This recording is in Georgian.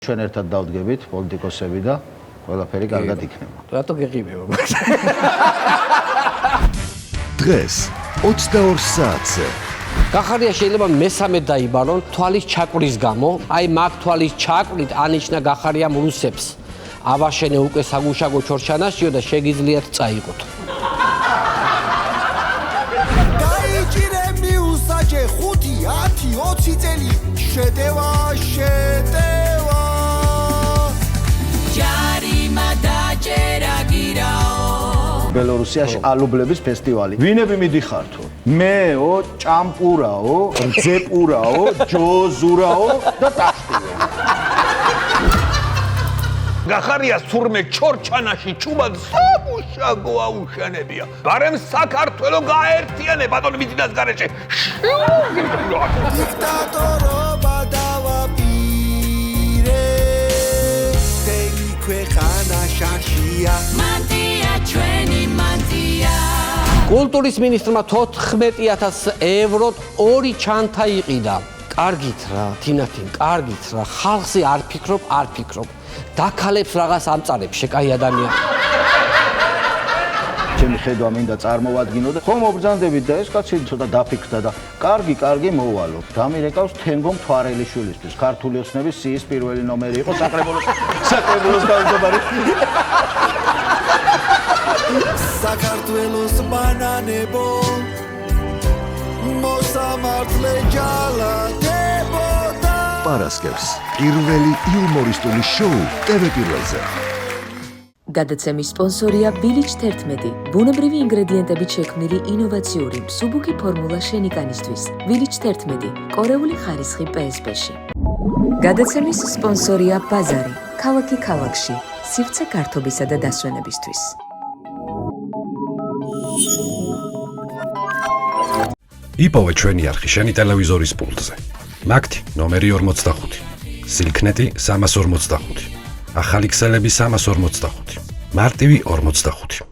ჩვენ ერთად დავდგებით პოლიტიკოსები და ყველაფერი კარგად იქნება. რატო გეყივება? დღეს 22 საათზე გახარია შეიძლება მესამე დაიბარონ თვალის ჩაკვრის გამო, აი მაგ თვალის ჩაკვრით ანიშნა გახარიამ რუსებს. ავაშენე უკვე საგუშაგო ჩორჩანაშიო და შეგიძლიათ წაიყოთ. დაიჭირე მიუსაჯე 5, 10, 20 წელი შეტევა ბელორუსიაში ალუბლების ფესტივალი. ვინები მიდიხართო? მეო, ჭამპურაო, რძეპურაო, ჯოზურაო და ტაშტიო. გახარიას თურმე ჩორჩანაში ჩუბად სამუშაგო აუშენებია. გარემ საქართველო გაერთიანე ბატონო მიწინას გარეშე. დიქტატორობა დავაპირე. თელი ქვეყანა შაშია. კულტურის მინისტრმა 14,000 ევროთ 2 ჩანთა იყიდა. კარგით რა, თინათინ, კარგით რა, ხალხზე არ ფიქრობ. დაქალებს რაღაც ამწარებს შეკაი ადამიანი. ჩემი ხედვა მინდა წარმოვადგინო და ხომ მობრძანდებით და ეს კაცი ცოტა დაფიქრდა და კარგი მოვალო. დამირეკავს თენგო მთვარელიშვილისთვის. ქართული ოცნების სიის პირველი ნომერი იყო საკრებულოს თავმჯდომარე. საქართველოს ბანანებო მოსამართლე ჯალათებო და პარასკევს პირველი იუმორისტული შოუ TV პირველზე. გადაცემის სპონსორია Village 11, ბუნებრივი ინგრედიენტებით შექმნილი ინოვაციური მსუბუქი ფორმულა შენიკანისთვის. Village 11, კორეული ხარისხი PSP-ში. გადაცემის სპონსორია ბაზარი, ქალაქი ქალაქში, სივრცე გართობისა და დასვენებისთვის. იპოვე ჩვენი არხი შენი ტელევიზორის პულტზე. მაგთი ნომერი 45, სილქნეტი 345, ახალი ქსელები 345, მარტივი 45.